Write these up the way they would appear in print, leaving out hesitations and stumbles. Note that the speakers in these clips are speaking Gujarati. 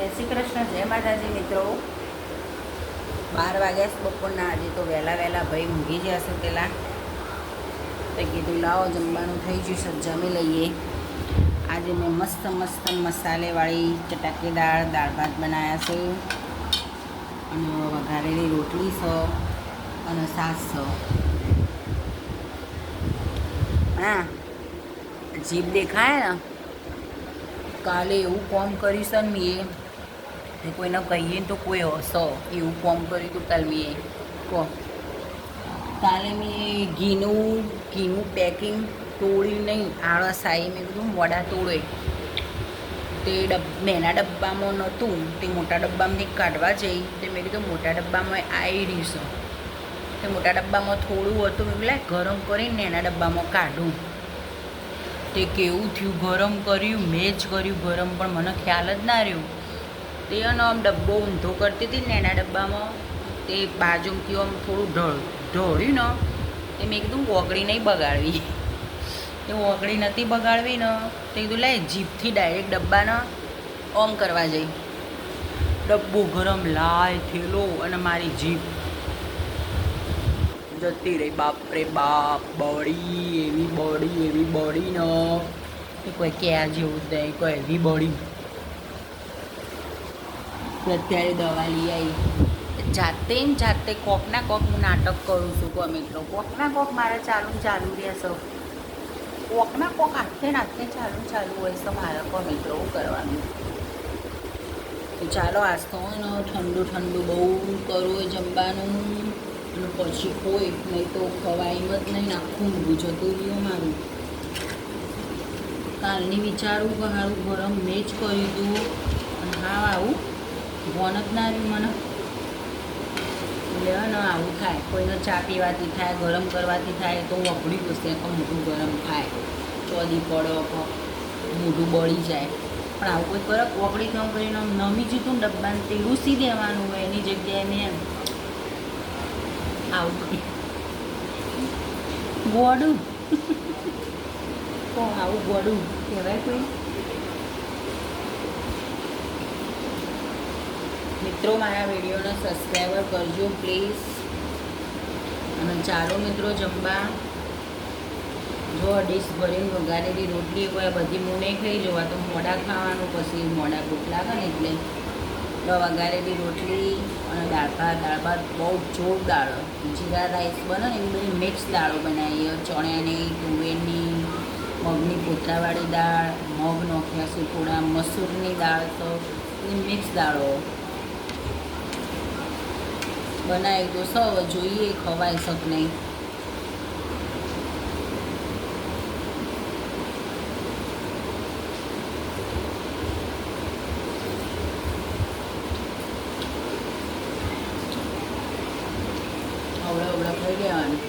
જય શ્રી કૃષ્ણ, જય માતાજી મિત્રો. 12 વાગ્યા બપોરના. આજે તો વહેલા ભાઈ ઊંઘી જશે. પહેલાં તો કીધું લાવો જમવાનું થઈ ગયું છે, જમી લઈએ. આજે મેં મસ્ત મસાલેવાળી ચટાકેદાર દાળ ભાત બનાવ્યા છે અને વઘારેલી રોટલી છે અને છાશ છે. હા, જીભ દેખાય ને. કાલે એવું કોમ કર્યું છે ને મેં, કોઈને કહીએ તો કોઈ હસો એવું કોમ કર્યું હતું કાલે મેં. કહો, કાલે મેં ઘીનું પેકિંગ તોડ્યું નહીં, આળસ આવી. મેં કીધું મોડા તોડે તે નાના ડબ્બામાં નહોતું, તે મોટા ડબ્બામાંથી કાઢવા જઈ તે મેં કીધું મોટા ડબ્બામાં આવી રહ્યું છે. તે મોટા ડબ્બામાં થોડું હતું, મેં બોલા ગરમ કરીને નાના ડબ્બામાં કાઢું. તે કેવું થયું, ગરમ કર્યું, મેં જ કર્યું ગરમ, પણ મને ખ્યાલ જ ના રહ્યું. તે આમ ડબ્બો ઊંધો કરતી હતી ને એના ડબ્બામાં, તે બાજુથી આમ થોડું ઢોળ્યું ને, તે મેં કીધું ઓગળી નહીં બગાડવી. તે ઓગળી નથી બગાડવી ને, તે કીધું લે જીભથી ડાયરેક્ટ ડબ્બાને ઓમ કરવા જઈ. ડબ્બો ગરમ લાય થેલો અને મારી જીભ જતી રહી. બાપરે બાપ, એવી બળી ને કોઈ ક્યાં જેવું જ નહીં, કોઈ એવી બળી. અત્યારે દવા લઈ આવી. જાતે કોકના કોક હું નાટક કરું છું. ગમે એટલો કોકના કોક મારે ચાલુ રહેશે. કોકના કોક હાથે ચાલુ હોય તો મારે ગમે એટલો કરવાનું. તો ચાલો આજ તો ઠંડુ બહુ કરવું જમવાનું અને પછી કોઈ નહીં તો ખવાય જ નહીં. આખું ઊંઘું જતું રહ્યું મારું. કાલની વિચારું કે સારું ગરમ મેં જ કર્યું હતું અને હા આવું ભોન જ ના રહ્યું મને. એટલે ને આવું થાય, કોઈને ચા પીવાથી થાય, ગરમ કરવાથી થાય તો વગડી જશે કે મોઢું ગરમ થાય, ચોદી પડો મોઢું બળી જાય. પણ આવું કોઈ કરે વગડી કામ કરીને નમી જતું ને ડબ્બાને તે લૂસી દેવાનું હોય એની જગ્યાએ મેં આવું કરી ગોડું તો આવું ગોડું કહેવાય કોઈ? મિત્રો મારા વિડીયોને સબસ્ક્રાઈબર કરજો પ્લીઝ. અને ચાલો મિત્રો જમવા. જો ડીશ ભરીને વઘારેલી રોટલી હોય બધી હું નહીં ખાઈ જવા તો મોડા ખાવાનું, પછી મોડા ભૂખ લાગે ને એટલે. તો વઘારેલી રોટલી અને દાળ ભાત બહુ જોરદાર. જીરા રાઈસ બને ને એવી બધી મિક્સ દાળો બનાવીએ. ચણાની, તુવેરની, મગની પોતરાવાળી દાળ, મગ નાખ્યા છે થોડા, મસૂરની દાળ, તો એ મિક્સ દાળો બનાવી તો સૌ જોઈએ ખવાય શક નહીં. અવળા ખાઈ લેવાનું.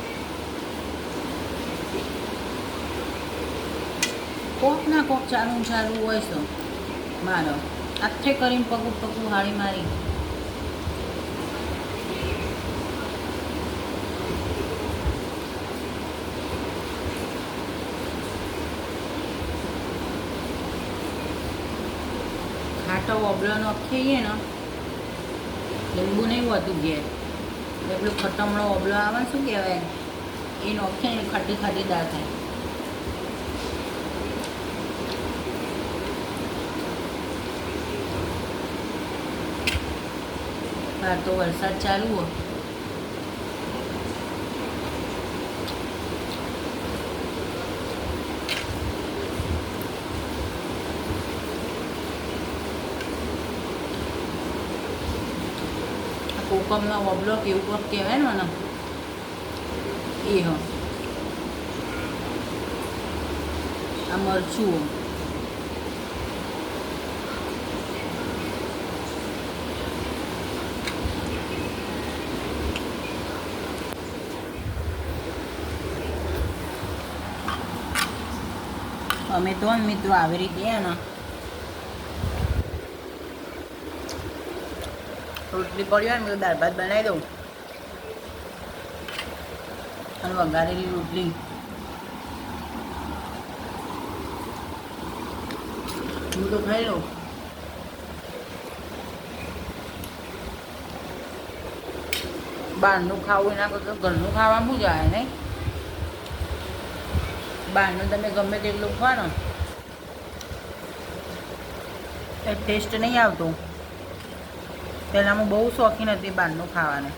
કોક ના કોક ચાલુ હોય છે મારો. આથે કરીને પગું હાળી મારી. ખાટો ઓબળાનો ખાઈએ ને, લીંબુ નહીં હોતું ઘેર, પેલું ખટમણો ઓબળો આવે ને શું કહેવાય એ નોખે ને ખાટી દાળ થાય. બહાર તો વરસાદ ચાલુ હોય. કોકમનો ઓબલો કે એવું કોક કહેવાય ને મને એ હ. આ મરચું અમે તો મિત્રો આવી રીતે ને રોટલી પડી હોય ને મેં દાળ ભાત બનાવી દઉં અને વઘારેલી રોટલી હું તો ખાઈ લઉં. બહારનું ખાવું એના કરતાં ઘરનું ખાવાનું જાય નહીં. બહારનું તમે ગમે તેટલું ખા ને એ ટેસ્ટ નહીં આવતો. પહેલાં હું બહુ શોખીન હતી બહારનું ખાવાને.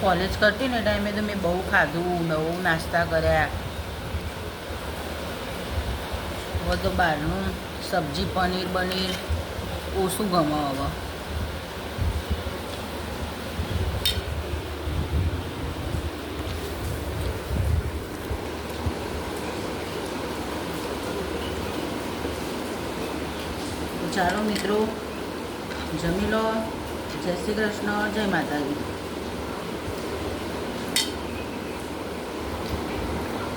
કોલેજ કરતી ને ટાઈમે તો મેં બહુ ખાધું, બહુ નાસ્તા કર્યા. હવે તો બહારનું સબ્જી પનીર બનીર ઓછું ગમે હવે. ચાલો મિત્રો, જમી લો. જય શ્રી કૃષ્ણ, જય માતાજી.